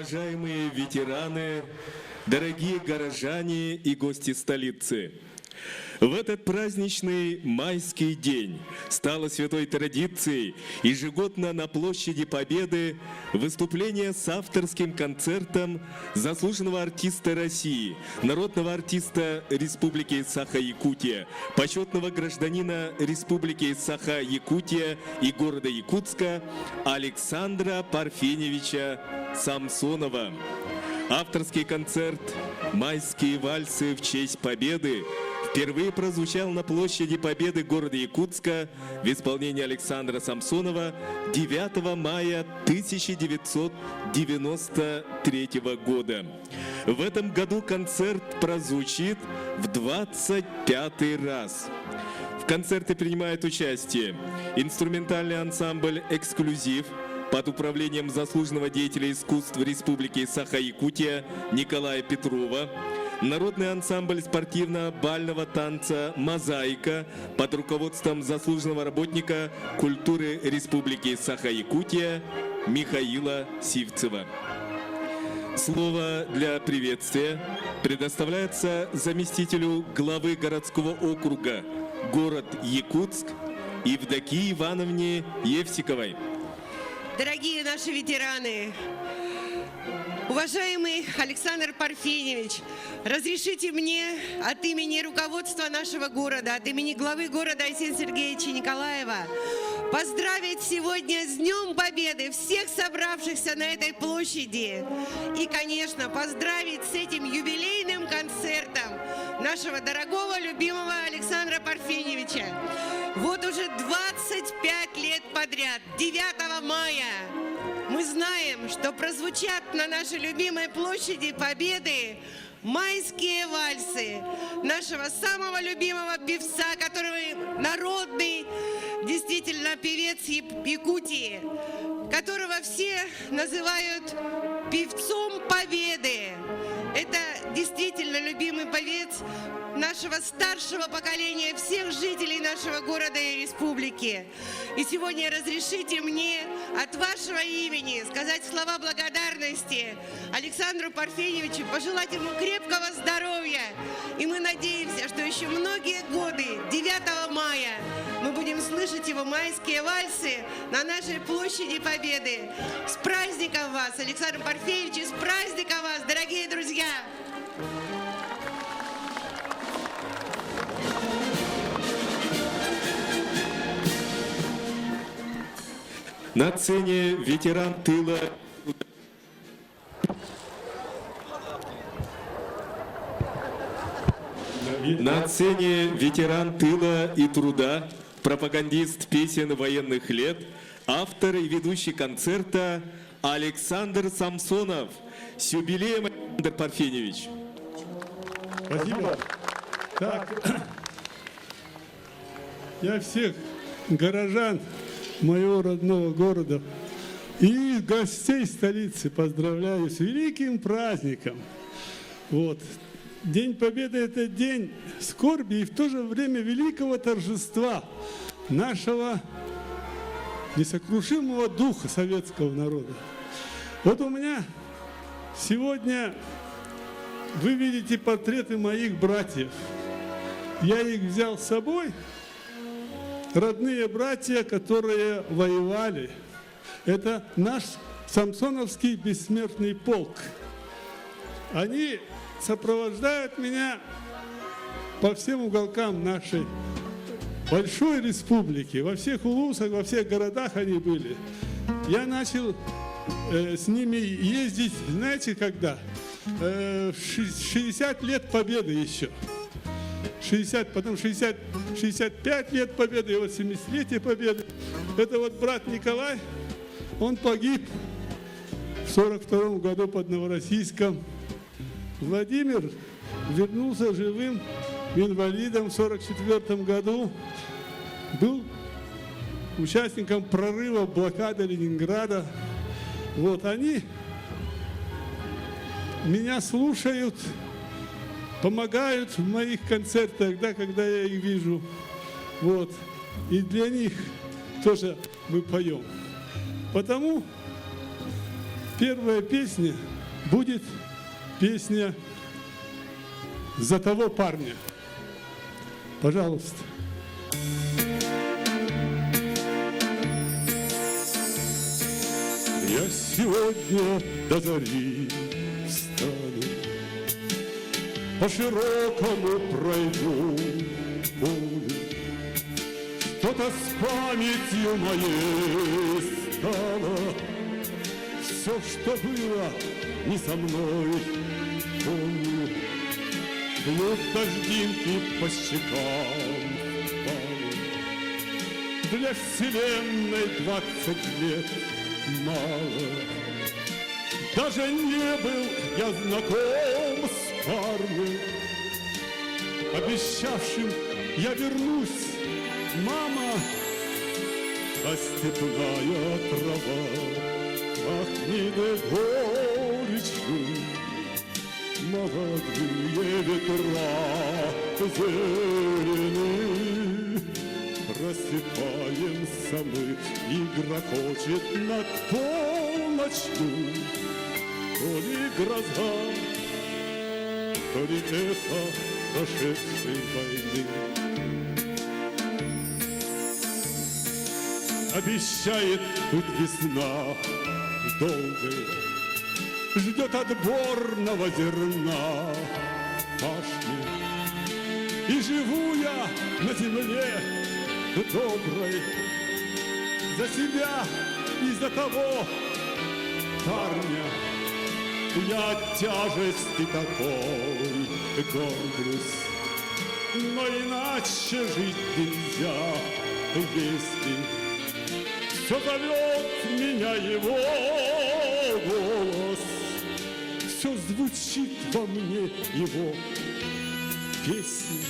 Уважаемые ветераны, дорогие горожане и гости столицы! В этот праздничный майский день стало святой традицией ежегодно на площади Победы выступление с авторским концертом заслуженного артиста России, народного артиста Республики Саха-Якутия, почетного гражданина Республики Саха-Якутия и города Якутска Александра Парфеневича Самсонова. Авторский концерт «Майские вальсы в честь Победы» впервые прозвучал на площади Победы города Якутска в исполнении Александра Самсонова 9 мая 1993 года. В этом году концерт прозвучит в 25-й раз. В концерте принимает участие инструментальный ансамбль «Эксклюзив» под управлением заслуженного деятеля искусств Республики Саха-Якутия Николая Петрова, народный ансамбль спортивно-бального танца «Мозаика» под руководством заслуженного работника культуры Республики Саха-Якутия Михаила Сивцева. Слово для приветствия предоставляется заместителю главы городского округа город Якутск Евдокии Ивановне Евсиковой. Дорогие наши ветераны, уважаемый Александр Парфеневич, разрешите мне от имени руководства нашего города, от имени главы города Арсения Сергеевича Николаева поздравить сегодня с Днем Победы всех собравшихся на этой площади и, конечно, поздравить с этим юбилейным концертом нашего дорогого, любимого Александра Парфеневича. Вот уже 25 лет подряд, 9 мая, мы знаем, что прозвучат на нашей любимой площади Победы майские вальсы нашего самого любимого певца, который народный, действительно, певец Якутии, которого все называют певцом Победы. Это действительно любимый певец нашего старшего поколения, всех жителей нашего города и республики. И сегодня разрешите мне от вашего имени сказать слова благодарности Александру Парфеневичу, пожелать ему крепкого здоровья. И мы надеемся, что еще многие годы, 9 мая, мы будем слышать его майские вальсы на нашей площади Победы. С праздником вас, Александр Парфеневич, и с праздником вас, дорогие друзья! На сцене ветеран тыла и труда, пропагандист песен военных лет, автор и ведущий концерта Александр Самсонов. С юбилеем, Александр Парфеневич. Спасибо. Так, я всех горожан моего родного города и гостей столицы поздравляю с великим праздником. Вот. День Победы – это день скорби и в то же время великого торжества нашего несокрушимого духа советского народа. Вот у меня сегодня вы видите портреты моих братьев. Я их взял с собой. Родные братья, которые воевали. Это наш Самсоновский бессмертный полк. Они сопровождают меня по всем уголкам нашей большой республики. Во всех улусах, во всех городах они были. Я начал с ними ездить, знаете, когда? 60 лет Победы еще. 60, потом 65 лет Победы, и вот 70-летие Победы. Это вот брат Николай, он погиб в 42 году под Новороссийском. Владимир вернулся живым инвалидом в 44 году. Был участником прорыва блокады Ленинграда. Вот они меня слушают, помогают в моих концертах, да, когда я их вижу. Вот. И для них тоже мы поем. Потому первая песня будет песня «За того парня». Пожалуйста. Я сегодня до зари встану, по широкому пройду полю, что-то с памятью моей стало, все, что было не со мной, помню, бьют дождинки по щекам впали. Для вселенной 20 лет мало. Даже не был я знаком с парнем, обещавшим я вернусь, мама, а степная трава пахнет горечью, молодые ветра зелени. Просыпаемся мы, и грохочет над полночью то ли гроза, то ли эхо прошедшей войны. Обещает тут весна долгая, ждет отборного зерна пашни. И живу я на земле доброй за себя и за того парня. Я от тяжести такой горблюсь, но иначе жить нельзя, если все зовет меня его голос, все звучит во мне его песня.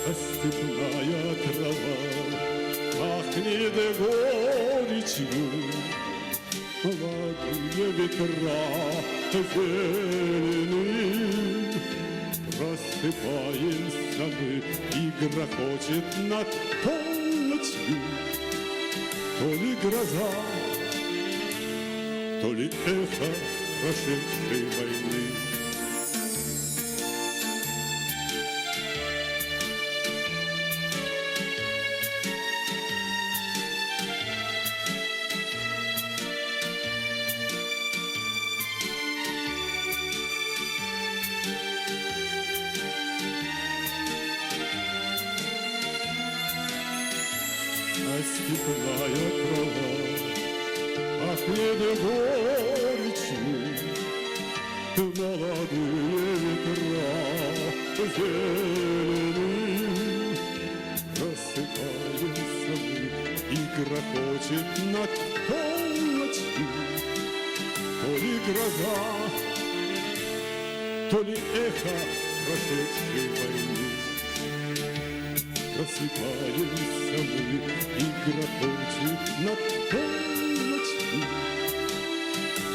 А степная трава пахнет горечью, молодые ветра зелени. Просыпаемся мы, и грохочет над полночью то ли гроза, то ли эхо прошедшей войны. Степная трава пахнет горечью, молодые ветра зелени. Просыпаемся мы, и грохочет над полночью то ли гроза, то ли эхо прошедшей войны. Просыпаемся мы, и грохочет над полночью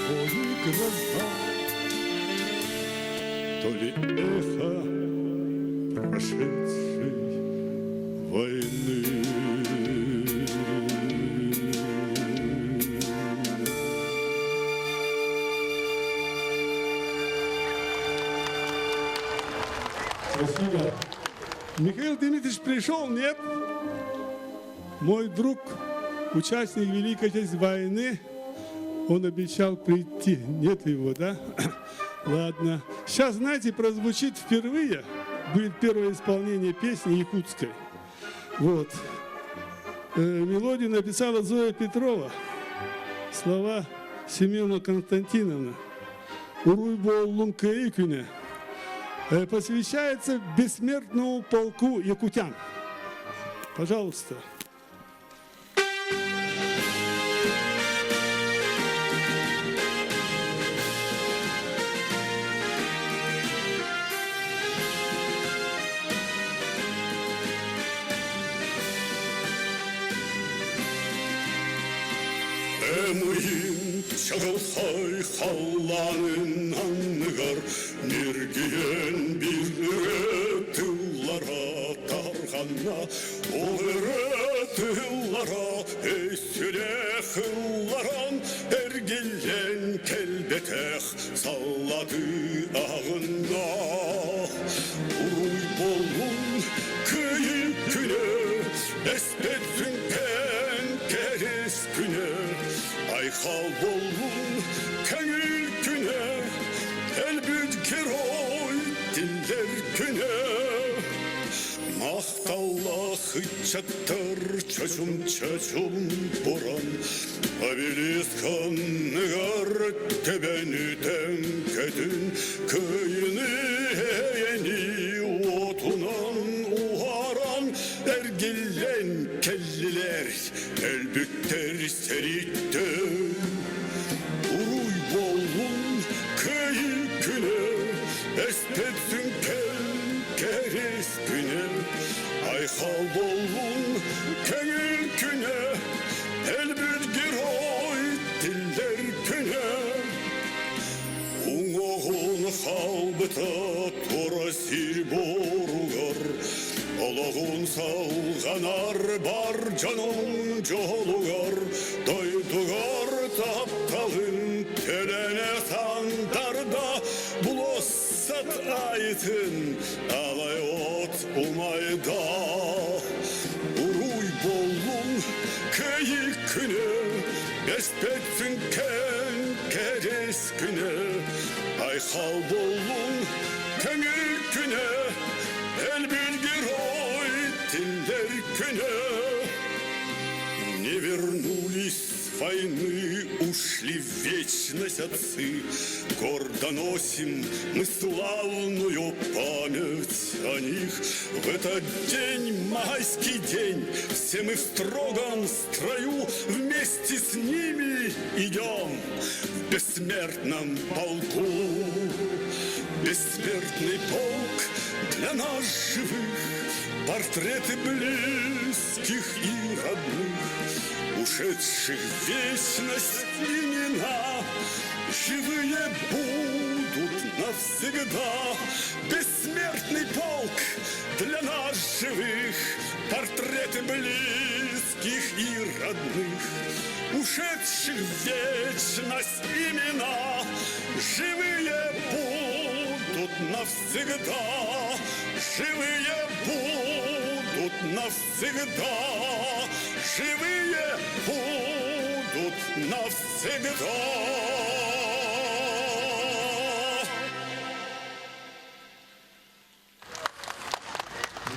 то ли гроза, то ли эхо прошедшей войны. Спасибо. Михаил Дмитриевич пришел, нет? Мой друг, участник Великой Отечественной войны, он обещал прийти. Нет его, да? Ладно. Сейчас, знаете, прозвучит впервые, будет первое исполнение песни якутской. Вот. Мелодию написала Зоя Петрова, слова Семена Константиновна. Уруйбол лункаикюне. Посвящается бессмертному полку якутян. Пожалуйста. Эмуин чагылсай халланын аңгар мергиен бир тыллара тарганна ол тыллара эсселе хылларан Ergilen kelbeteh salladı ağına. Uruy bolun kıyıküne, esbetsin keres güne. Ayhal bolun kengil güne, elbet keroy diller güne. Mahtallahı çattır çaçum boran. Abilis kanıgar tebeni tenkedin. Köyünü heyeni otunan uharan. Ergillen kelliler elbükter seritte. Uruy bolun kıyıküne, espetsin keres güne. Ayhal bolun kengil güne, elbirgir oy diller güne. Uğun halbıta torasir borugar, Allah'un salganar bar canım colugar. Doydugar taptalın telene sandarda, bulossat aytın alay ot umayda. Uruy bolun kıyıküne, bespetsin keres güne. Ayhal bolun kengil güne, elbirgir oy diller güне. Не вернулись с войны, ушли в вечность отцы. Гордо носим мы славную память о них. В этот день, майский день, все мы в строгом строю вместе с ними идем в бессмертном полку. Бессмертный полк для нас живых, портреты близких и родных, ушедших в вечность имена, живые будут навсегда. Бессмертный полк для нас живых, портреты близких и родных, ушедших в вечность имена, живые будут навсегда. Живые будут навсегда, живые будут навсегда.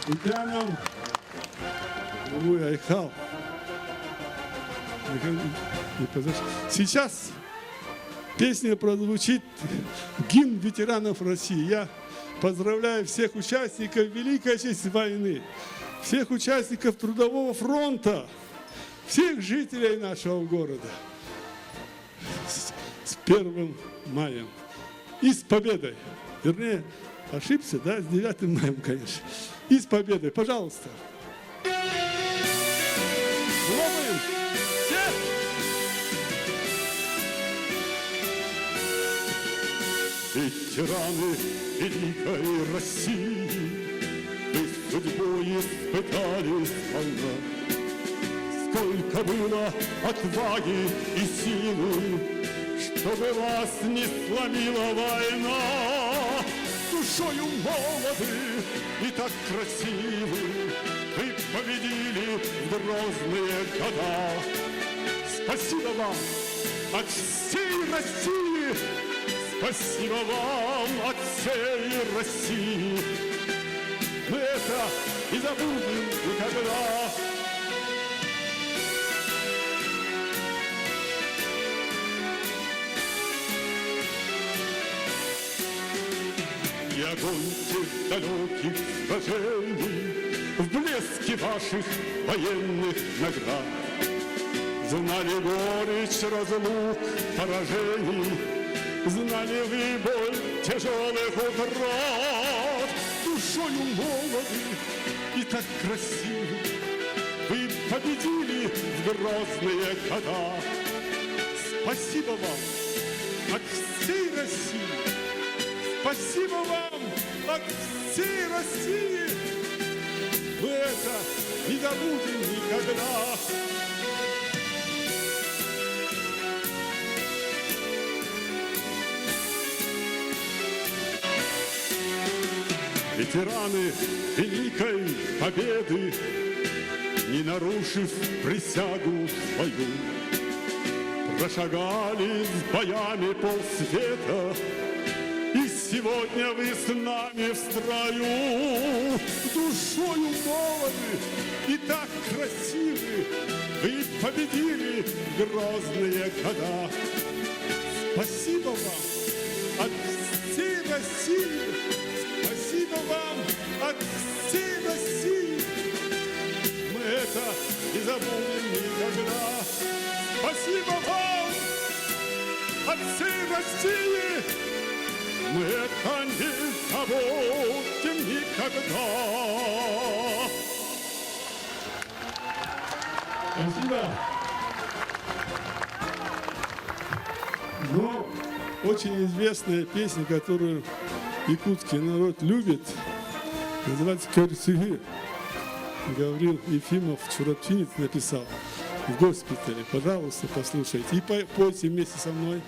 Итальянам, Уруй Айхал. Сейчас песня прозвучит, гимн ветеранов России. Я поздравляю всех участников Великой Отечественной войны, всех участников Трудового фронта, всех жителей нашего города с 1 маем и с победой. Вернее, ошибся, да, с 9 маем, конечно. И с победой. Пожалуйста. Хлопаем. Все. Ветераны Великой России, вы судьбой испытали сполна. Сколько было отваги и силы, чтобы вас не сломила война. Душою молоды и так красивы, вы победили в грозные года. Спасибо вам от всей России, спасибо вам от всей России. Мы это не забудем никогда. И огонь тех далеких сражений в блеске ваших военных наград. Знали горечь разлук, поражений, знали вы боль тяжелых утрат. Душою молоды и так красивы, вы победили в грозные года. Спасибо вам от всей России. Спасибо вам от всей России. Мы это не забудем никогда. ветераны Великой Победы, не нарушив присягу свою, прошагали с боями полсвета, и сегодня вы с нами в строю. Душою молоды и так красивы, вы победили грозные года. Спасибо вам от всей России, спасибо вам от всей России. Мы это не забудем никогда. Спасибо вам от всей России. Мы это не забудем никогда. Спасибо. Ну, очень известная песня, которую якутский народ любит, называется «Кёрсыгы». Гаврил Ефимов, чурапчинец, написал в госпитале. Пожалуйста, послушайте. И пойте вместе со мной.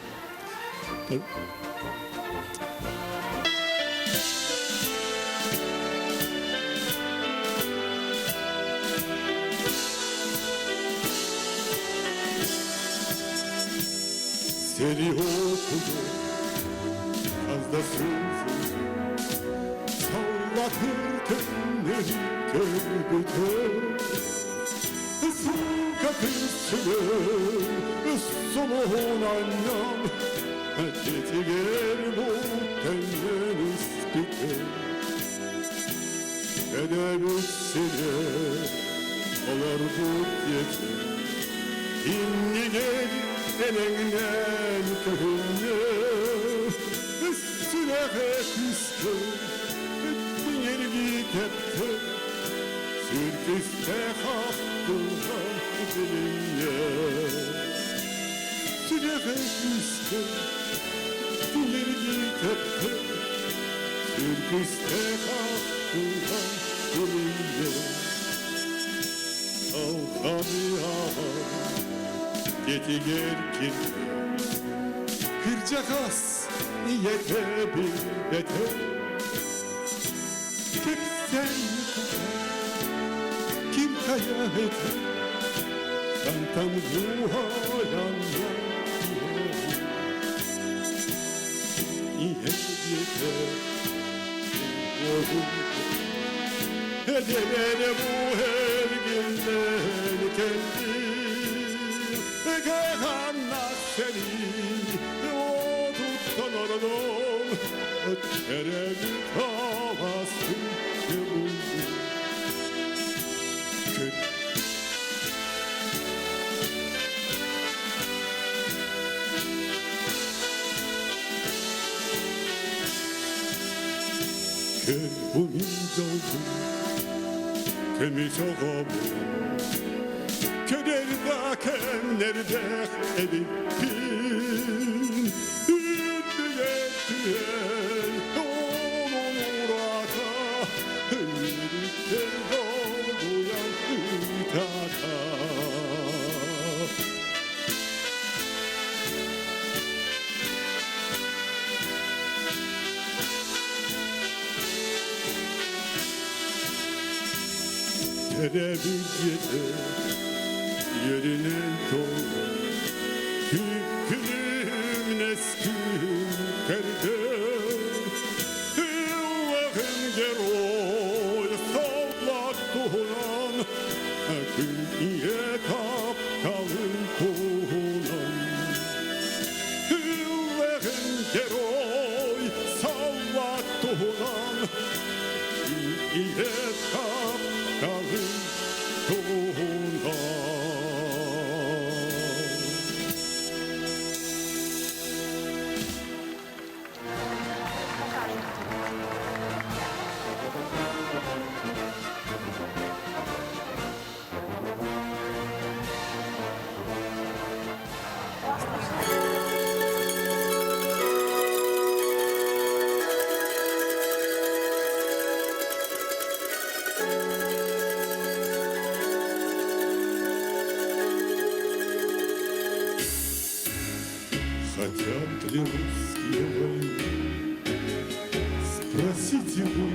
Сериоту аздасызы Саллахыртын кергütü Сукатысылы Солуğun annem Tetiger bu tenden ispite Edebütsüle Olar bu gece İnni gel Elengden köyüne Üstüne hepsi Yergi tepti Sürküste hakkıdan dilimle Üstüne hepsi Yergi tepti Sürküste hakkıdan dilimle Kalkamıyorum Getiger kirli Kırcağız niyete bir yeter Tek sen kim kaya eder Tantan bu hayanlar Niyet yeter Edemene bu her günden kendi Gahanna seni o tuttan aradım Ötkeremi tavası yıldı Kör bunun doldu Temiz oğabım Köderda kemlerde ediptin Üddügettiyen onun uraka Hürlikler doğduyan ütaka Terebbüt yerine doğru Hüküm neskin kerde Allah'ın geroy savlak tuğulan Külliye kaptalın tuğulan Allah'ın geroy savlak tuğulan Külliye kaptalın tuğulan Хотят ли русские войны? Спросите вы,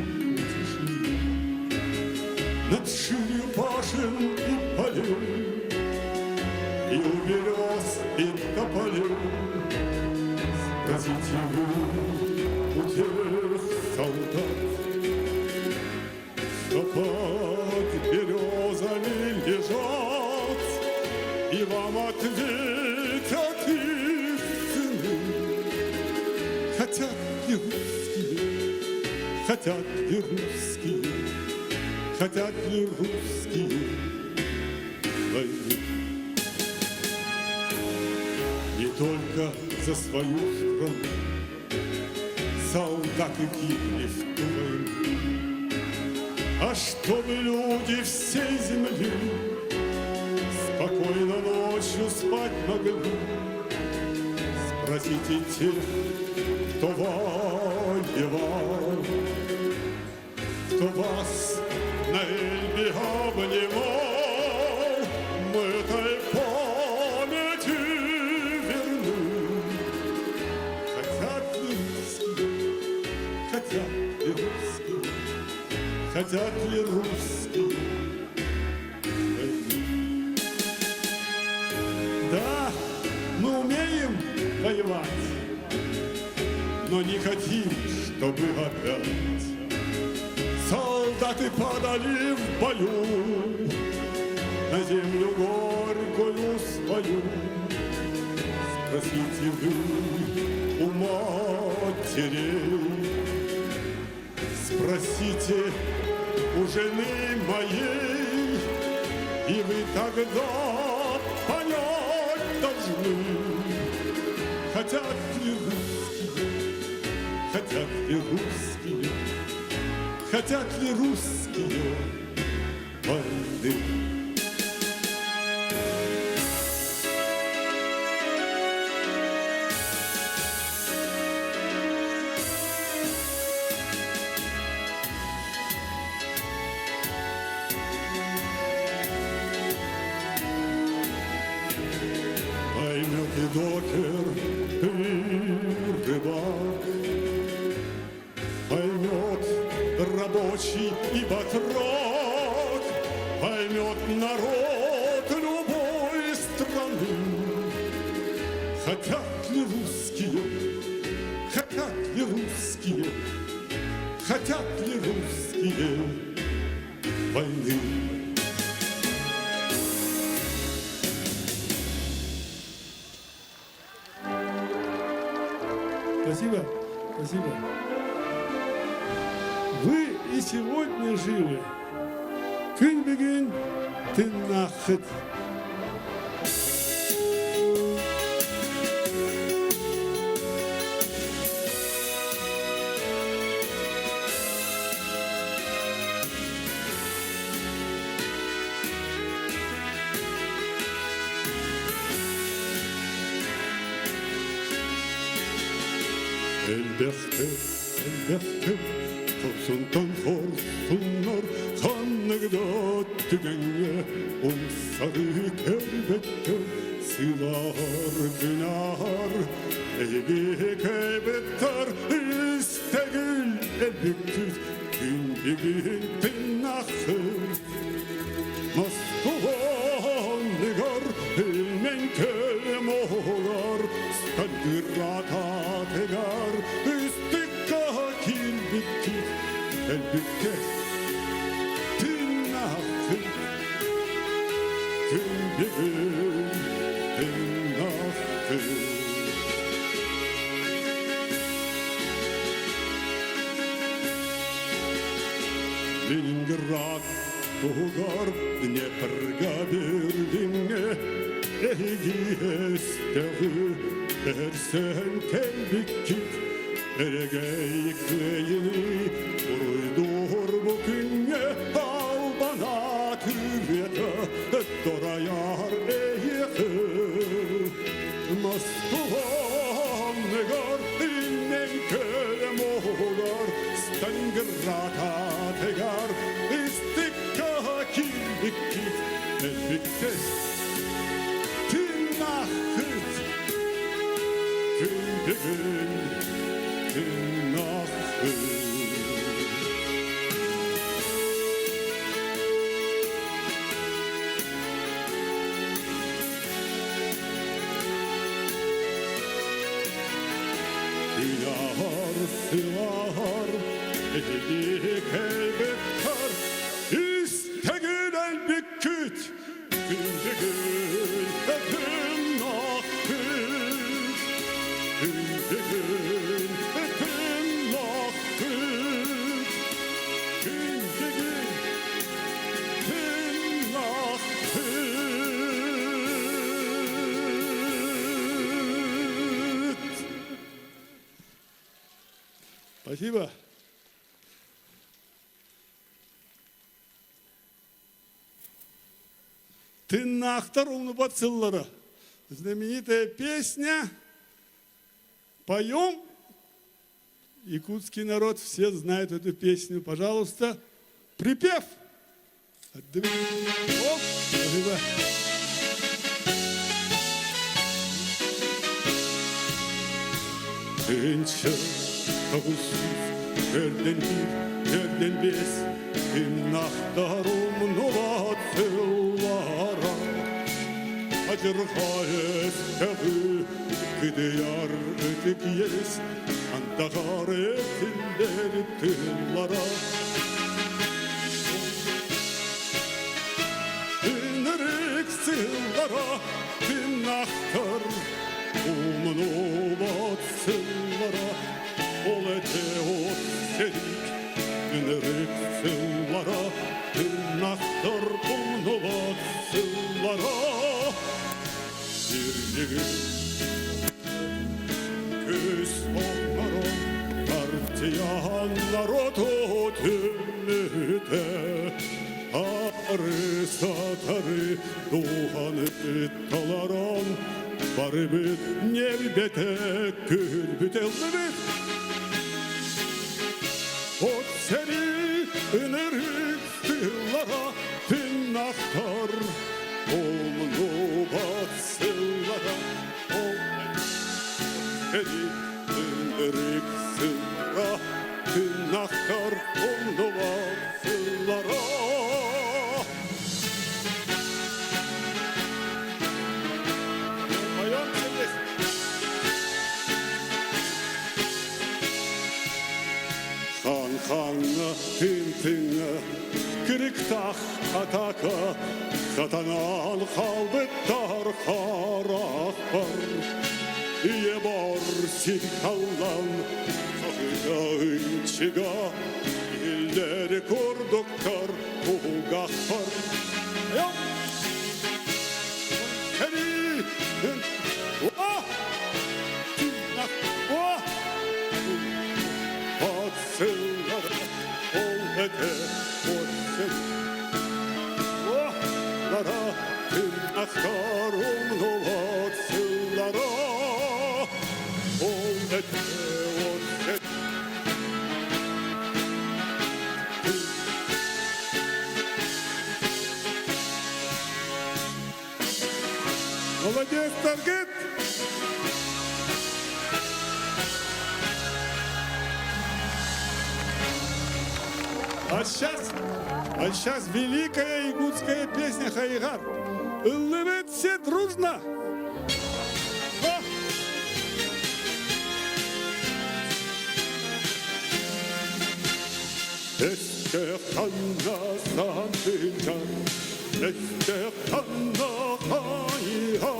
нет черепашин и полей, и у берез, и тополей. Спросите вы у тех солдат, что под березами лежат, и вам ответят их сыны. Хотят ли русские, хотят ли русские, хотят ли русские войны? Не только за свою страну солдаты гибли в ту войну, а чтобы люди всей земли спокойно ночью спать могли. Спросите тех, кто воевал, кто вас на Эльбе обнимал, мы этой памяти верны. Хотят ли русские, хотят ли русские, хотят ли русские войны? Да, мы умеем воевать, но не хотим, чтобы опять солдаты падали в бою на землю горькую свою. Спросите вы у матерей, спросите у жены моей, и вы тогда понять должны. Хотят ли русские, хотят ли русские, хотят ли русские войны? Поймет и докер, и рыбак, поймет рабочий и батрак, поймет народ любой страны. Хотят ли русские, хотят ли русские, хотят ли русские войны? Спасибо, спасибо. Вы и сегодня живы. Күн ты нахыт. Elbette, korsundan korsunlar, kanıgda tügenge, sarık elbette, sığlar günahar, ege kaybetter, istegül elbette, gün bir tınahır. Moskova negar, ilmen kem oğlar, stadırata tegar, istikka kilbikit, elbette tınahır, gün bir tınahır. Leningrad, Тугар, Днепрга, Берлинге, Эгиестегі, Берсен келбіккет, Эрегей клейіні, Ұройдур бүкінге, Албана күреті, Дораяр эйеқі. Москван негар, Иннен келем оғар, Сталинграда тегар, Kilbikit, elbiktes, tınahıt, kündegün, tınahıt. Yar sılar Egelik elbettar İstegül elbeküt Gündegül hepim nakıt Gündegül hepim nakıt Gündegül hepim nakıt. Спасибо. Ты нахтар умнубациллара. Знаменитая песня. Поем. Якутский народ все знают эту песню. Пожалуйста, припев. Оп, спасибо. Ince tavusuz yerden bir yerden beş İnnahtarum nuvatıllara Acır hayes kavı Gidiyar ötek yes Antakar etilleri tıllara İnerik sıllara İnnahtar Umunu batsınlara Ol ete ot sedik Ünerik sınlara Ünnaktar umunu batsınlara Bir yigit Küs onlara Partiyan narodu tümüte Arı satarı Doğanı talaran Baribit nevbete külbüt elbet Ot seni önerik sıllara Pinnaktar Olunu batsıllara Ot seni önerik sıllara Pinnaktar Olunu batsıllara Ханна тинтинга криктах атака Сатанан халбеттар харахпар Ие бар сикаллан Сахыгайчыга Илдери курдуктар Угахпар Хери Batsıllara ol ete olsun Ohlara tırnaklar oldu batsıllara ol ete olsun Молодец, Таргет. А сейчас великая якутская песня Хайгар. Улыбать все дружно. О! Estefana santıcan Estefana hayha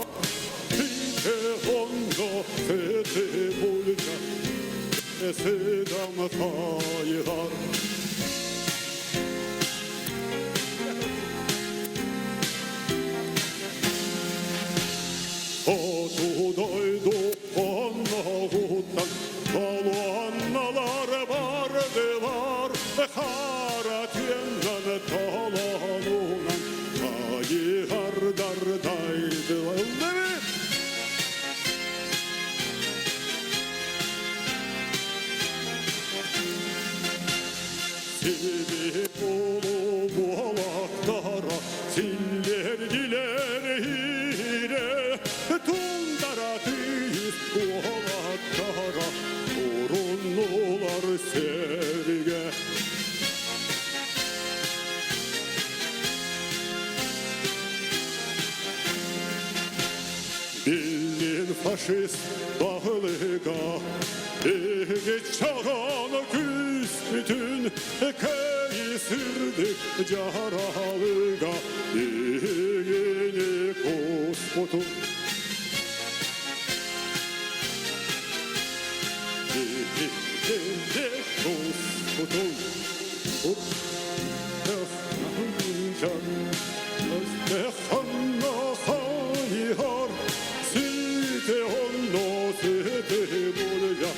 Pite hondo fete bulca Esedam hayha Otudaydu onnahutan Taluannalar vardılar Haratyendan talanunan Ayıhar dardaydılar Sili ulu buhalaktara Siller diler hire Tundara tüyüz buhalaktara Urunlular sevge Bildir faşist bağlıga Çağana küsmütün keyisirdik Caralıga yeni kusputu Yeni kusputu Özbehanna hayhar Site onno site bulga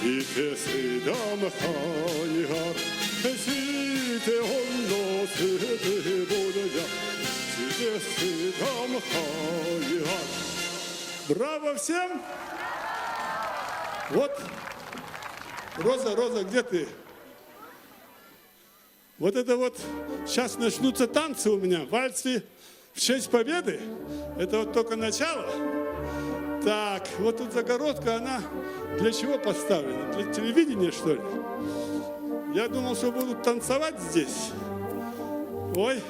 Site sidam hayhar Site onno site bulga Site sidam hayhar Браво всем! Вот, Роза, где ты? Вот это вот, сейчас начнутся танцы у меня, вальсы в честь победы. Это вот только начало. Так, вот тут загородка, она для чего поставлена? Для телевидения, что ли? Я думал, что будут танцевать здесь. Ой.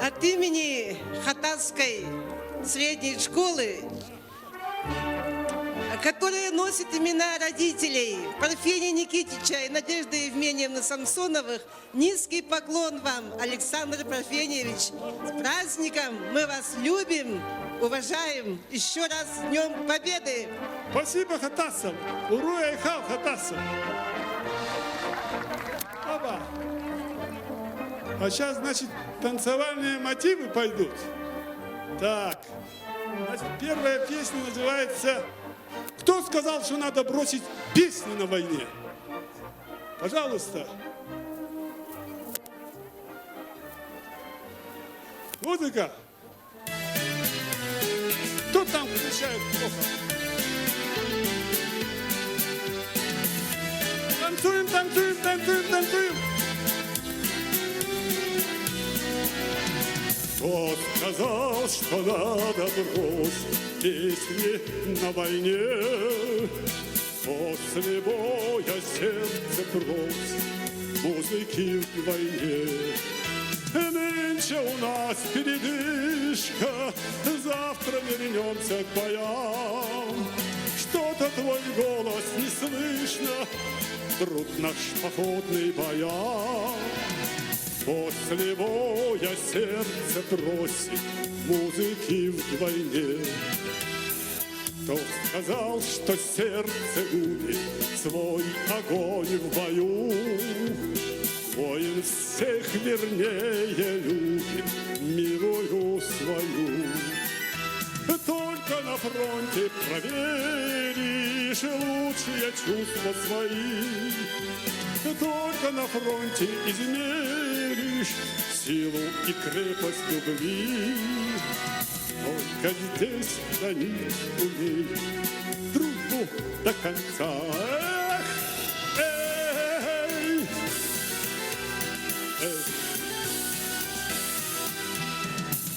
От имени Хатасской средней школы, которая носит имена родителей Порфирия Никитича и Надежды Евменьевны Самсоновых, низкий поклон вам, Александр Порфирьевич. С праздником! Мы вас любим, уважаем. Еще раз с Днем Победы! Спасибо, Хатасов. Уруя и хал, Хатасов. Оба. А сейчас, значит, танцевальные мотивы пойдут. Так. Значит, первая песня называется «Кто сказал, что надо бросить песни на войне?» Пожалуйста. Музыка. Кто там кричает плохо? Танцуем. Кто сказал, что надо бросить песни на войне? После боя сердце просит музыки в войне. Нынче у нас передышка, завтра вернемся к боям. Что-то твой голос не слышно, труд наш походный баян. После боя сердце просит музыки вдвойне. Кто сказал, что сердце губит свой огонь в бою? Воин всех вернее любит милую свою. Только на фронте проверишь лучшие чувства свои. Только на фронте измеришь силу и крепость любви. Только здесь хранить умеешь дружбу до конца.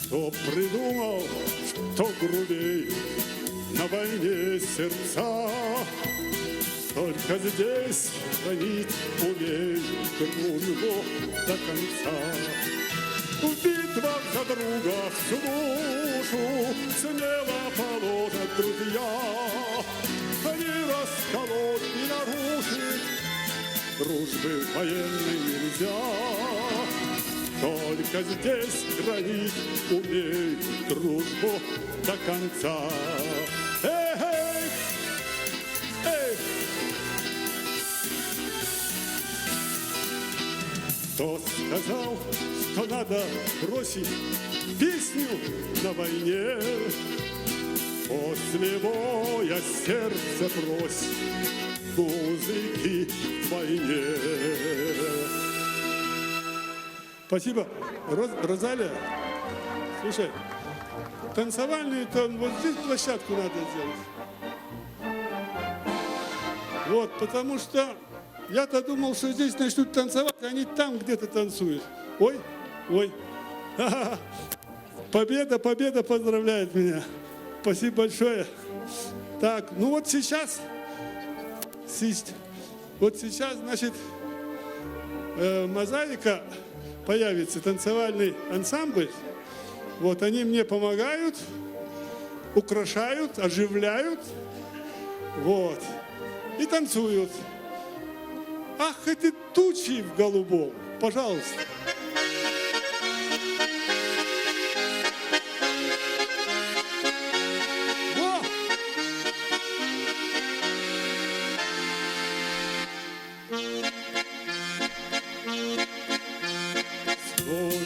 Кто придумал, что грубей на войне сердца? Только здесь хранить умеют дружбу до конца. В битвах за друга всю душу смело положат друзья. Не расколоть, не нарушить дружбы военной нельзя. Только здесь хранить умеют дружбу до конца. Кто сказал, что надо бросить песню на войне? После боя сердце просит музыки в войне. Спасибо. Розалия, слушай, танцевальную-то вот здесь площадку надо сделать. Вот, потому что я-то думал, что здесь начнут танцевать, а они там где-то танцуют. Ой. Ха-ха-ха. Победа поздравляет меня. Спасибо большое. Так, ну вот сейчас, значит, мозаика появится, танцевальный ансамбль. Вот они мне помогают. украшают, оживляют, вот, и танцуют. Ах, эти тучи в голубом, пожалуйста. Во!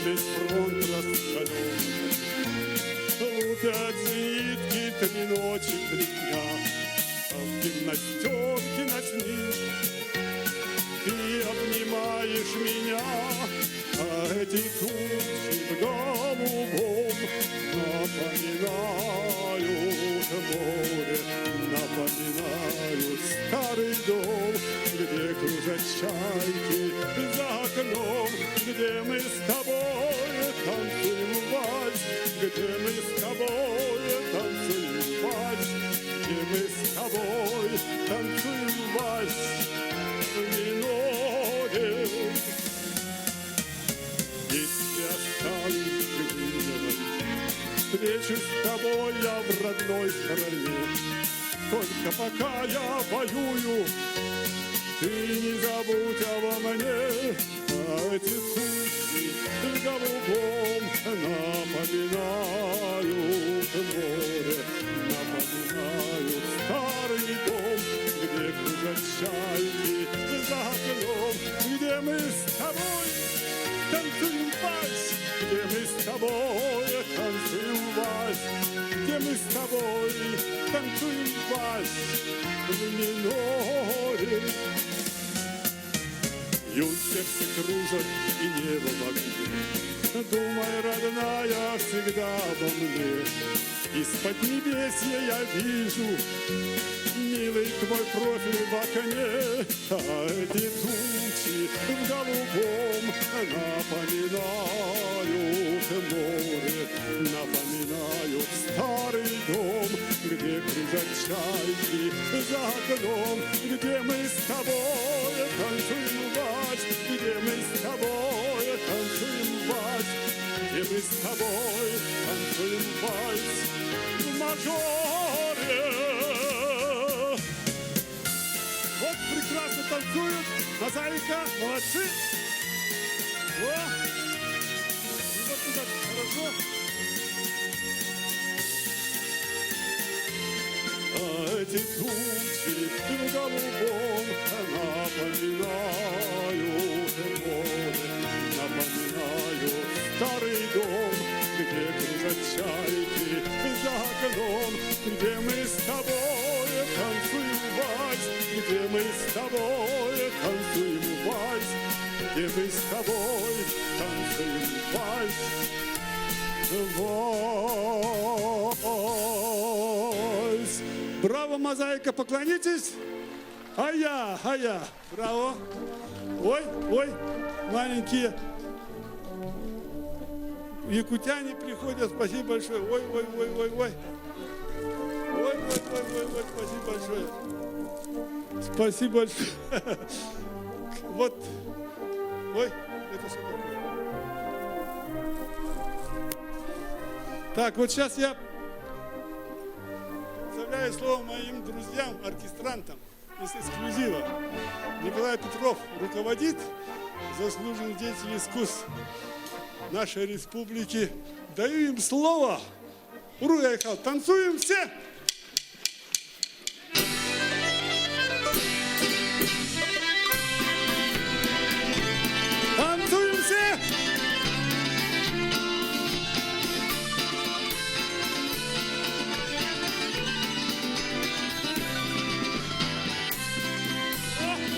Весь фронт раскаленный, лупят зенитки 3 ночи, 3 дня, а в гимнастерке ночник ты обнимаешь меня, а эти тучи в голубом напоминают море, напоминают старый дом, где кружат чайки за окном, где мы с тобой танцуем вальс, где мы с тобой танцуем вальс, где мы с тобой танцуем вальс в миноре. Если останусь живым, встречусь с тобой я в родной стране. Только пока я воюю, ты не забудь обо мне. А эти тучи в голубом напоминают море, напоминают старый дом, где кружат чайки за окном, где мы с тобой танцуем вальс, где мы с тобой танцуем вальс, где мы с тобой танцуем вальс в миноре. Ют сердце кружат и небо в огне, думай, родная, всегда обо мне. Из-под небесья я вижу милый твой профиль в окне, а эти тучи в голубом напоминают море, напоминают старый дом, где кружат чайки за окном, где мы с тобой танцуем вальс, где мы с тобой танцуем вальс, где мы с тобой танцуем вальс в мажоре. Вот прекрасно танцуют, мозаика, молодцы. О! И вот туда хорошо. А эти тучи в голубом напоминают море, напоминают старый дом, где кружат чайки за окном, где мы с тобой танцуем вальс, где мы с тобой танцуем вальс, где мы с тобой танцуем вальс. Вальс. Браво, мозаика, поклонитесь. А я, браво. Ой, маленькие якутяне приходят, спасибо большое. Ой, спасибо большое. Спасибо большое. Вот, ой, это что такое? Так, вот сейчас я оставляю слово моим друзьям, оркестрантам из эксклюзива. Николай Петров руководит, заслуженный деятель искусств нашей республики. Даю им слово. Уруяйхал, танцуем все! Танцуем все!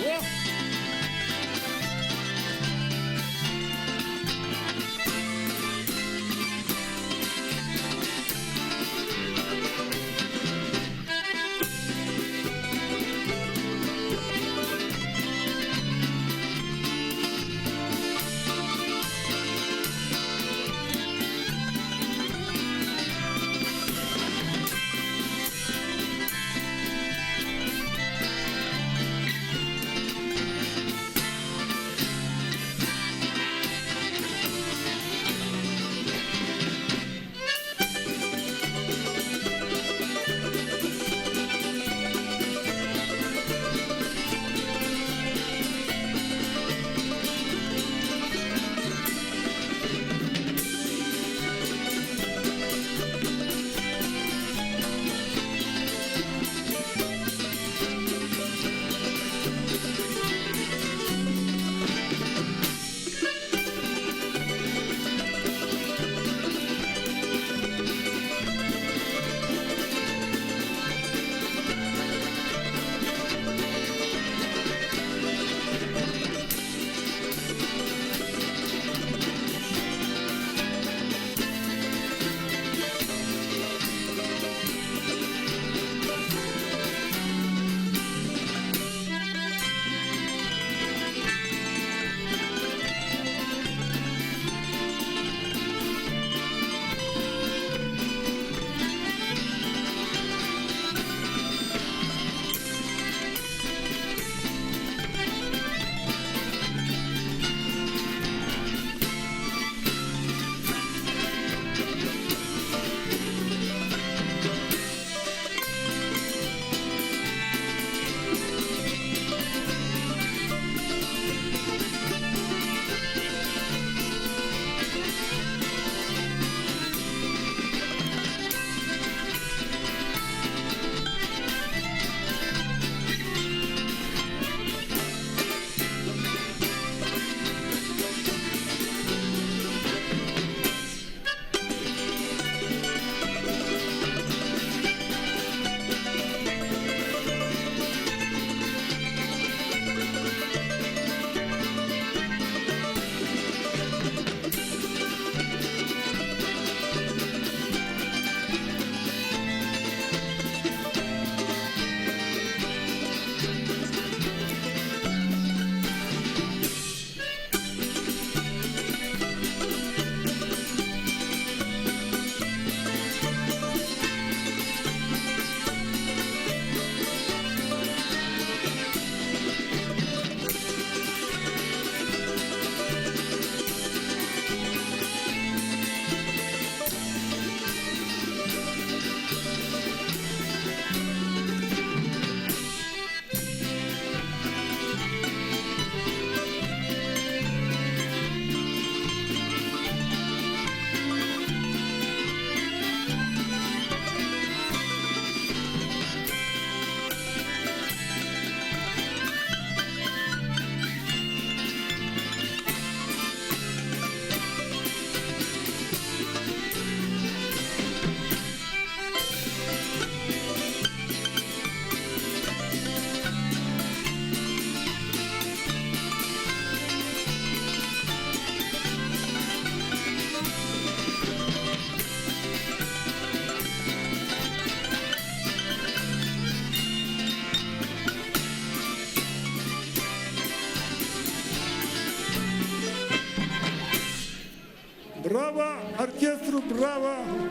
О!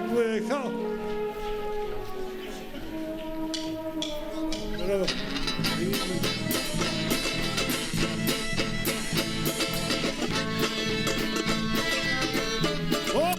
выехал. Здорово. О!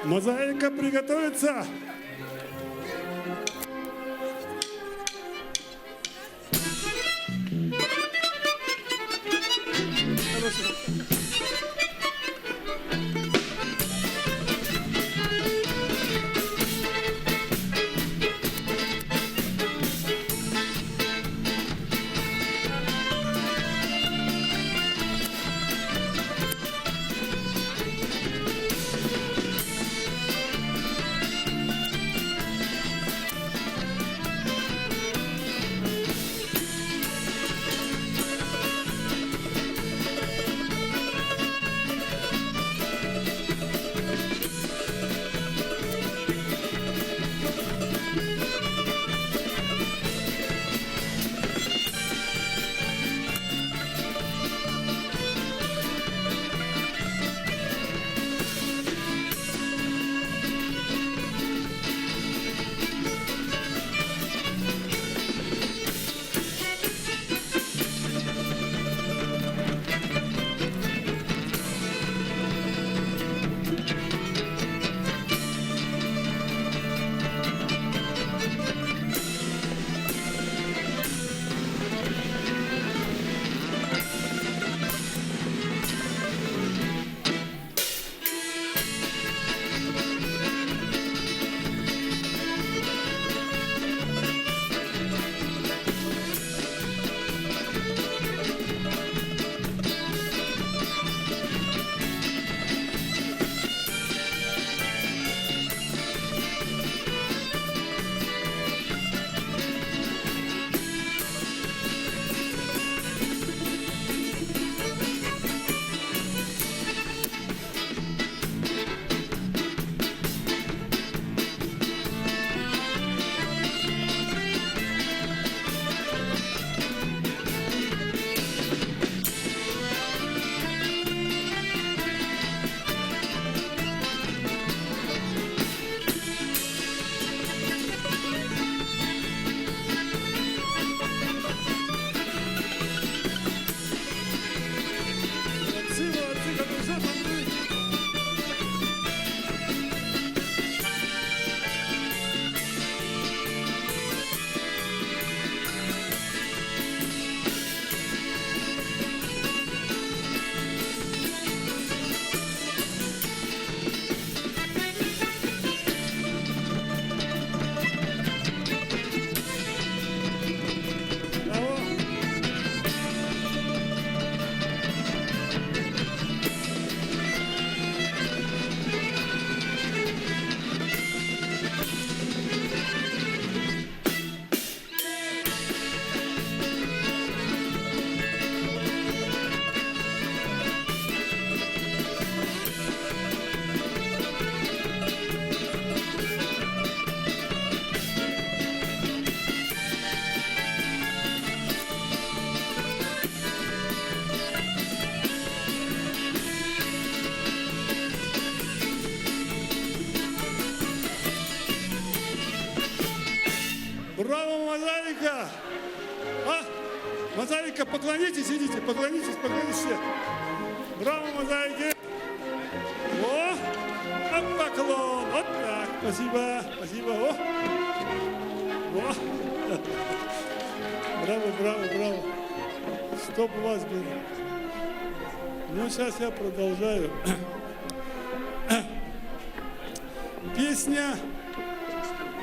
Мозаика приготовиться. Браво, мозаика! А? Мозаика, поклонитесь, идите, поклонитесь все. Браво, мозаики! О! Вот поклон! Вот так! Спасибо, спасибо! О! О! Браво, браво, браво! Чтоб у вас было! Ну, сейчас я продолжаю. Песня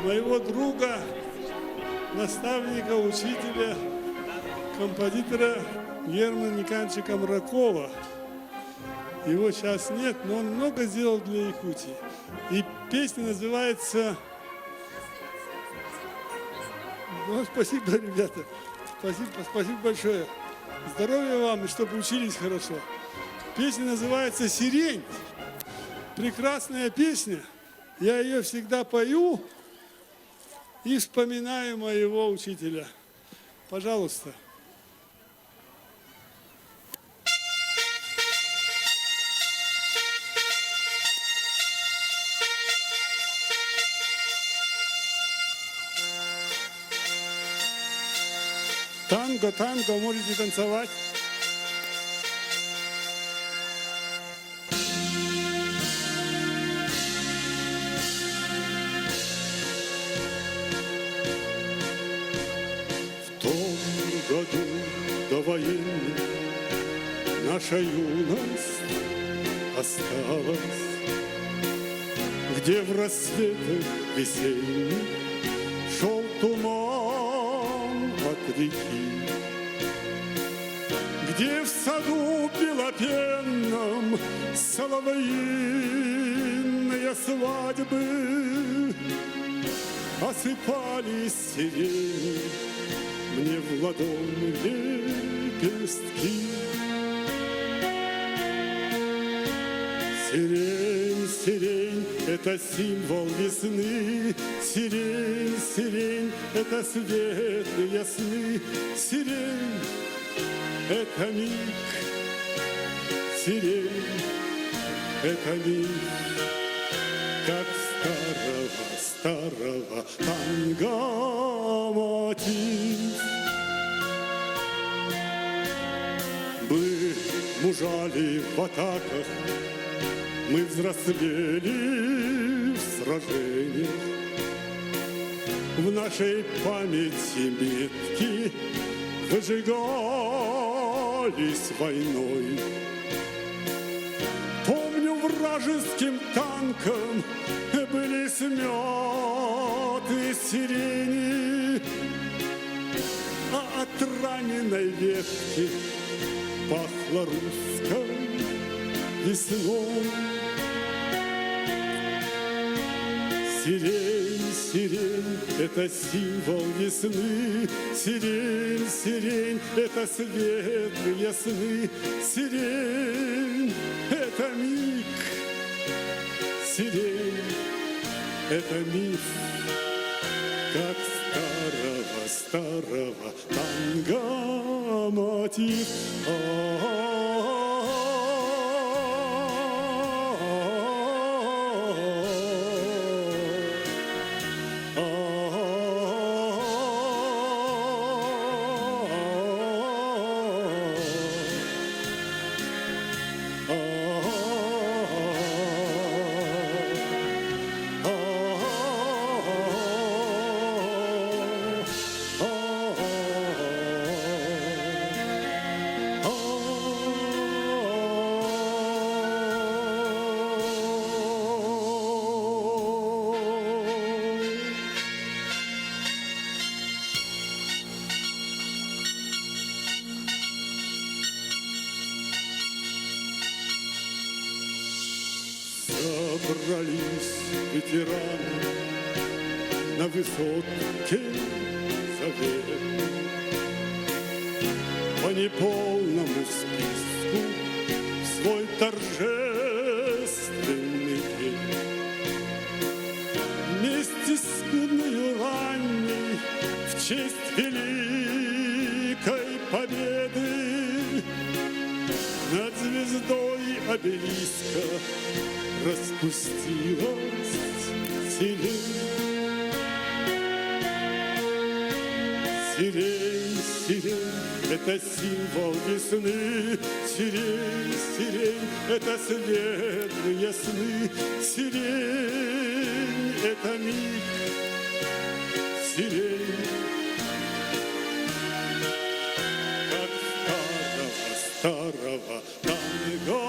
моего друга, наставника, учителя, композитора Германа Николаевича Комракова. Его сейчас нет, но он много сделал для Якутии. И песня называется... Ну, спасибо, ребята. Спасибо большое. Здоровья вам, и чтобы учились хорошо. Песня называется «Сирень». Прекрасная песня. Я ее всегда пою и вспоминаю моего учителя. Пожалуйста. Танго, танго, можете танцевать. В том году довоенный наша юность осталась, где в рассветах весенних шел туман от реки, где в саду белопенном соловьиные свадьбы осыпались сирени мне в ладони лепестки. Сирень, сирень, это символ весны. Сирень, сирень, это светлые сны. Сирень, это миг. Сирень, это миг, как старого танго мотив. Мы мужали в атаках, мы взрослели в сражениях. В нашей памяти метки выжигались войной. Помню, вражеским танком были смёты сирени, а от раненой ветки пахло русской весной. Сирень, сирень, это символ весны. Сирень, сирень, это светлые сны. Сирень, это миг. Сирень, это миф, как старого танго мотив. Собрались ветераны на высотке Заветной по неполному списку в свой торжественный день. Вместе с скудною ранней в честь великой победы над звездой обелиска распустилась сирень. Сирень, сирень, это символ весны. Сирень, сирень, это светлые сны. Сирень, это миг. Сирень, как старого танго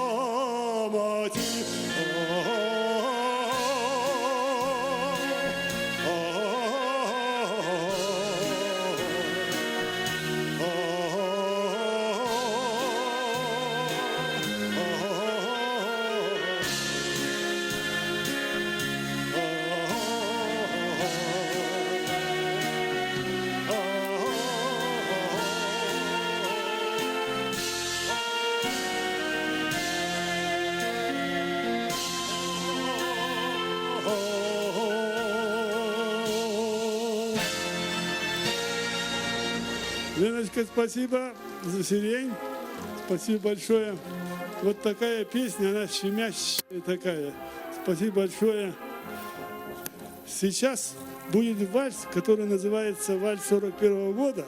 мотив. Леночка, спасибо за сирень. Спасибо большое. Вот такая песня, она щемящая такая. Спасибо большое. Сейчас будет вальс, который называется «Вальс 41-го года».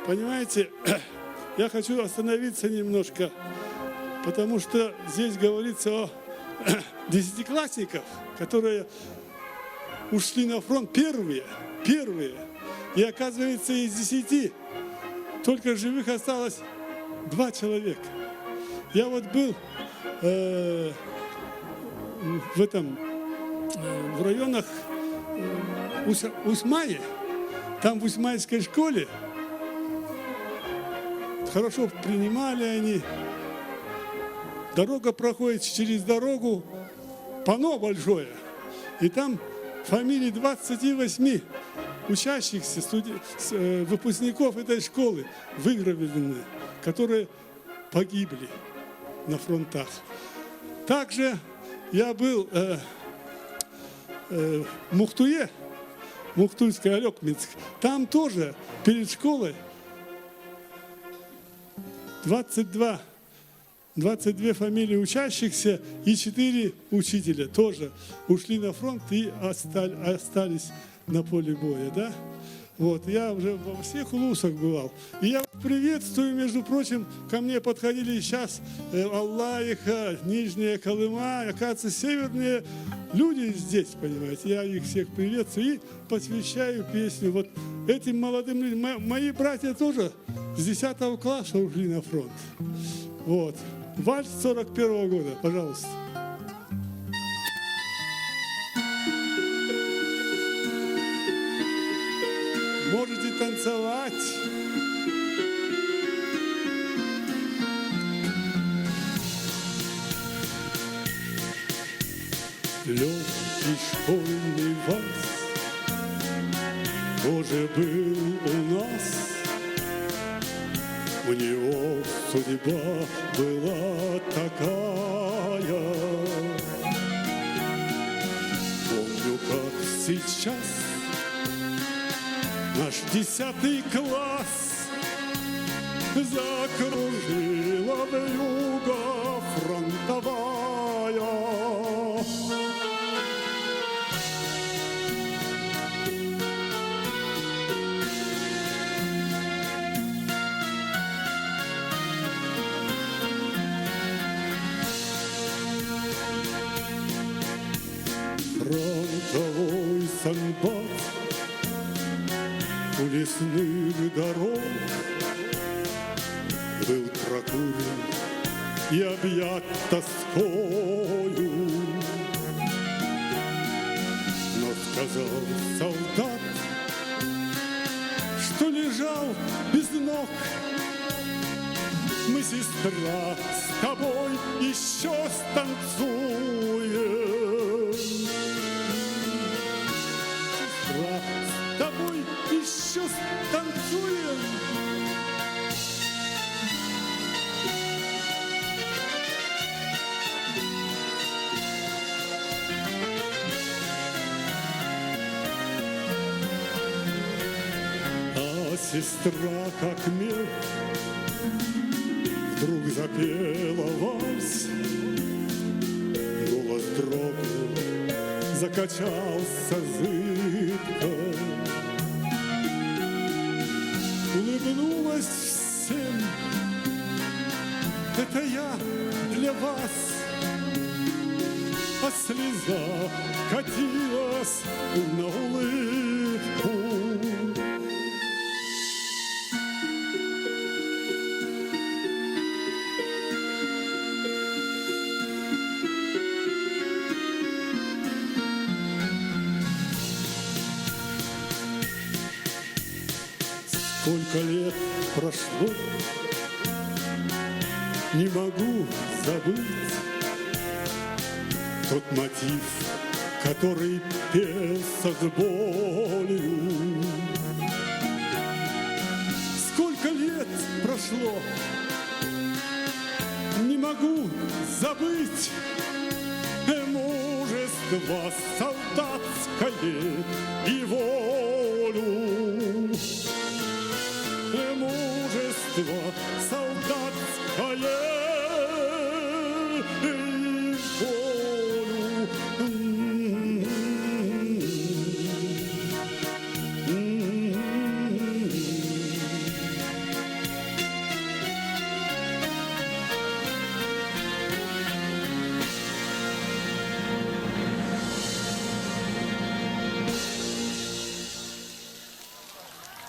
Понимаете, я хочу остановиться немножко, потому что здесь говорится о десятиклассниках, которые ушли на фронт первые. И оказывается, из 10 только живых осталось 2 человека. Я вот был в районах Усмани, там в Усманской школе. Хорошо принимали они. Дорога проходит, через дорогу панно большое. И там фамилии 28 учащихся, выпускников этой школы выгравированы, которые погибли на фронтах. Также я был в Мухтуе, Мухтуйская, Алекминск. Там тоже перед школой 22 фамилии учащихся и 4 учителя тоже ушли на фронт и остались на поле боя, да? Вот, я уже во всех улусах бывал. И я приветствую, между прочим, ко мне подходили сейчас Аллаиха, Нижняя Колыма, оказывается, северные люди здесь, понимаете. Я их всех приветствую и посвящаю песню вот этим молодым людям. Мои братья тоже с 10 класса ушли на фронт. Вот. Вальс 41-го года, пожалуйста. Можете танцевать. Легкий школьный вальс тоже был у нас. У него судьба была такая. Помню, как сейчас наш 10 класс закружила вьюга фронтовая. Фронтовой санбат у лесных дорог был прокурен и объят тоскою. Но сказал солдат, что лежал без ног: мы, сестра, с тобой еще станцуем. Сестра, с тобой еще станцуем. А сестра, как мел, вдруг запела вальс. Голос дрогнул, закачался зыбко. улыбнулась всем. Это я для вас, а слеза катилась на улыбку. Сколько лет прошло, не могу забыть тот мотив, который пелся с болью. Сколько лет прошло, не могу забыть мужество солдатское и волю. Мужество солдатское и волю.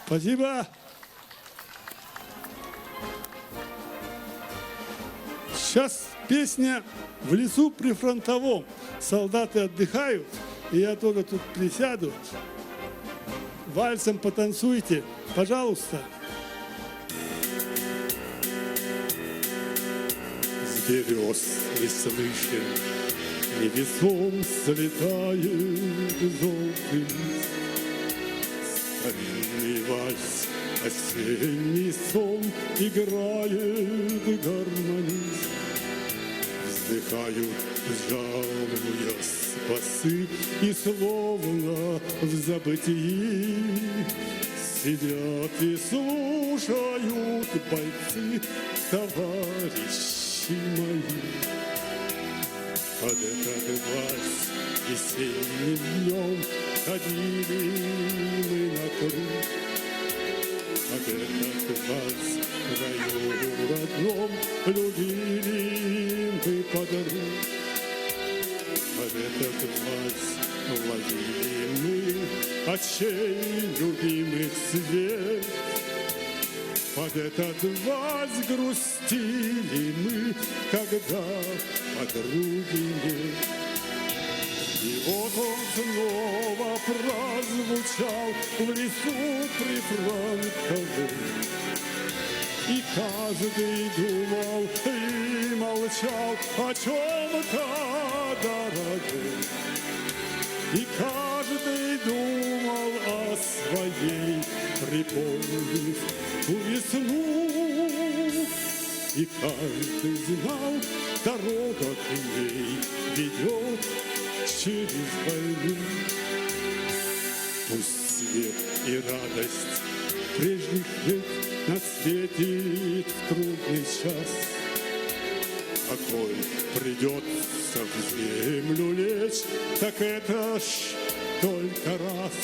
Спасибо. Сейчас песня «В лесу прифронтовом». Солдаты отдыхают, и я тоже тут присяду. Вальсом потанцуйте, пожалуйста. С берез не слышен, невесом слетает желтый лист. Старинный вальс, осенний сон играет гармонист. Вздыхают, жалуясь басы, и словно в забытии сидят и слушают бойцы, товарищи мои. Под этот вальс весенним днем ходили мы на круг. Под этот вальс в раю родном любили мы подруг. Под этот вальс ловили мы очей любимых свет. Под этот вальс грустили мы, когда подруги нет. И вот он снова прозвучал в лесу прифронтовом. И каждый думал и молчал о чем-то дорогом. И каждый думал о своей, припомнив ту весну. И каждый знал, дорога к ней ведет через войну. Пусть свет и радость прежних лет нас светит в трудный час. Какой придется в землю лечь, так это ж только раз.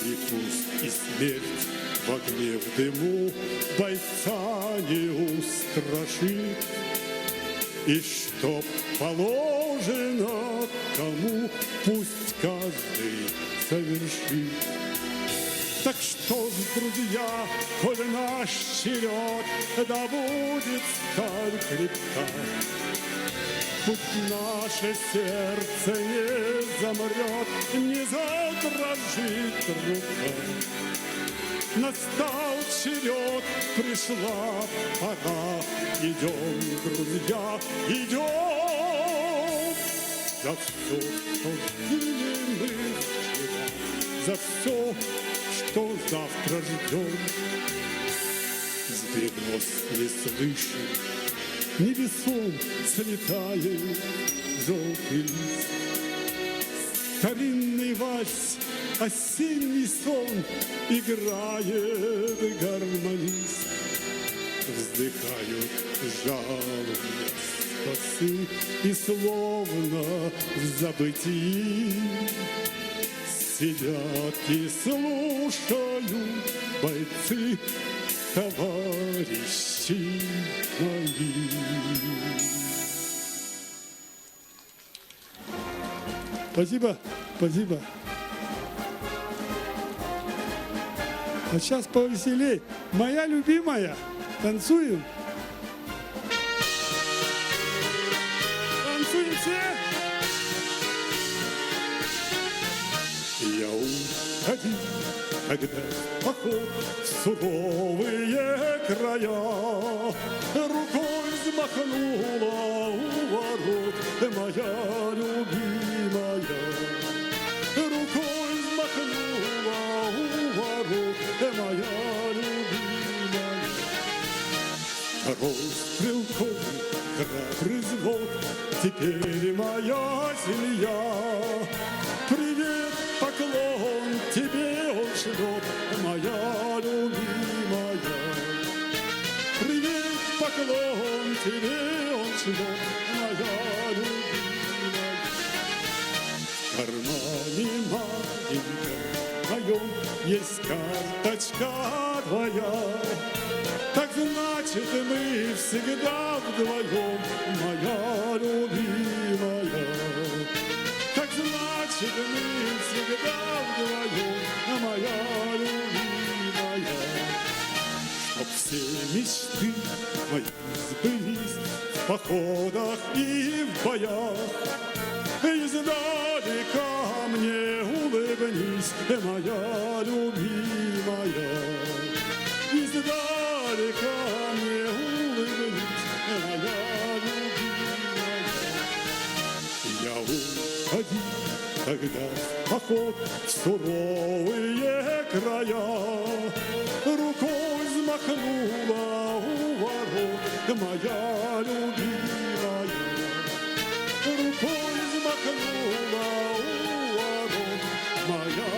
И пусть и смерть в огне, в дыму бойца не устрашит. И чтоб положено кому, пусть каждый совершит. Так что ж, друзья, коль наш черед, да будет сталь крепка. Пусть наше сердце не замрет, не задрожит рука. Настал черед, пришла пора. Идем, друзья, идем. За все, что жили мы вчера, за все, что завтра ждем. С берез не слышен, невесом слетает желтый лист. Старинный вальс, осенний сон играет гармонист. Вздыхают, жалуясь басы, и словно в забытии сидят и слушают бойцы, товарищи мои. Спасибо, спасибо. А сейчас повеселей. Моя любимая. Танцуем. Танцуем все. Я уходил, когда в поход в суровые края, рукой взмахнула у ворот моя любимая. Рукой взмахнула у ворот моя любимая. Второй стрелковый храбрый взвод, теперь моя семья. Привет, поклон тебе он шлет, моя любимая. Привет, поклон тебе он шлет, моя любимая. В кармане маленьком моем есть карточка твоя. Так значит, мы всегда вдвоем, моя любимая. Так значит, мы всегда вдвоем, моя любимая. Чтоб все мечты мои сбылись в походах и в боях, издалека мне улыбнись, моя любимая. Издалека мне улыбнись, моя любимая. Я уходил тогда в поход в суровые края, рукой взмахнула у ворот моя любимая. Рукой взмахнула у ворот моя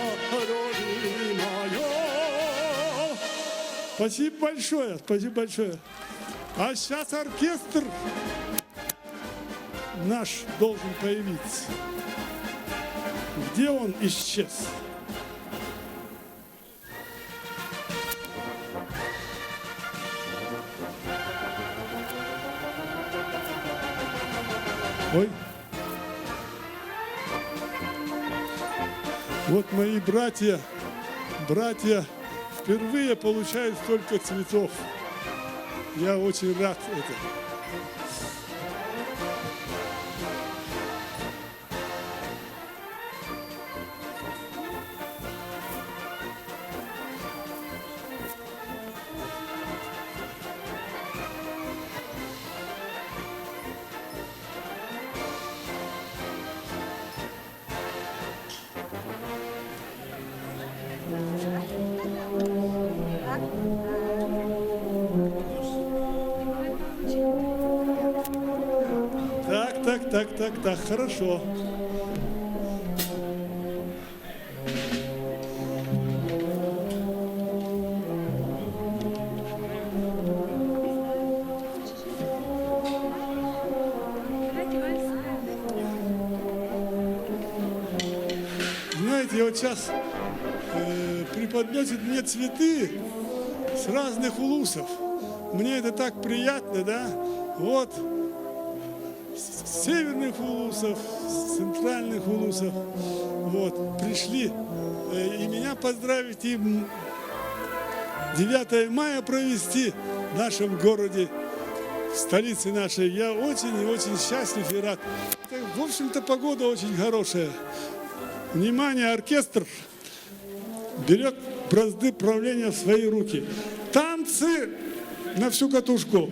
любимая. Спасибо большое, спасибо большое. А сейчас оркестр наш должен появиться. Где он исчез? Ой. Вот мои братья впервые получают столько цветов. Я очень рад этому. Так, хорошо. Знаете, вот сейчас преподносят мне цветы с разных улусов. Мне это так приятно, да? Вот. С северных улусов, с центральных улусов, вот, пришли и меня поздравить, и 9 мая провести в нашем городе, в столице нашей. Я очень и очень счастлив и рад. В общем-то, погода очень хорошая. Внимание, оркестр берет бразды правления в свои руки. Танцы на всю катушку.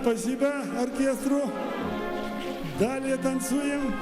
спасибо оркестру. Далее танцуем.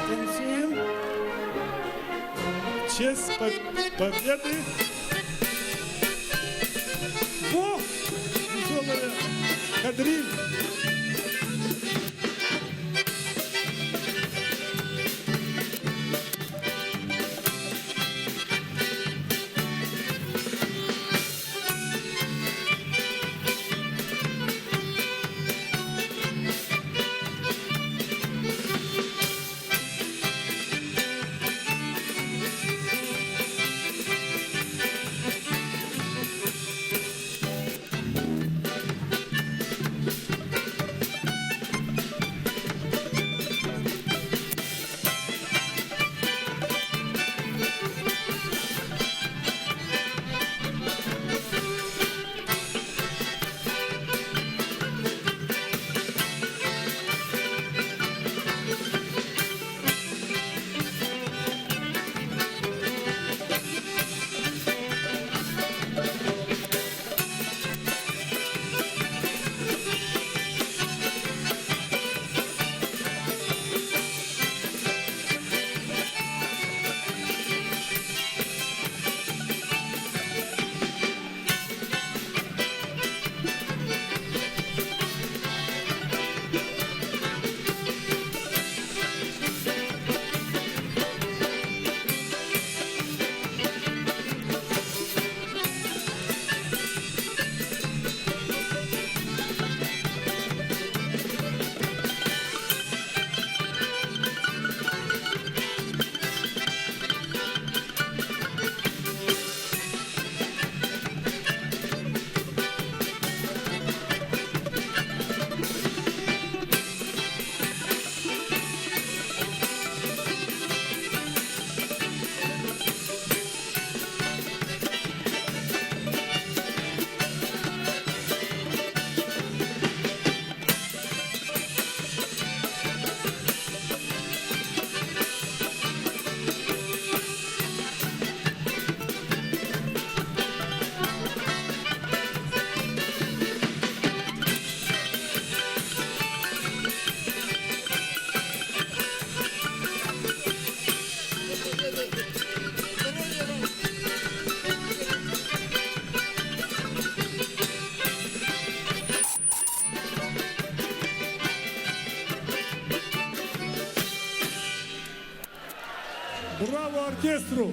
Танцуем. В честь победы. Во! Веселая кадриль. Браво оркестру!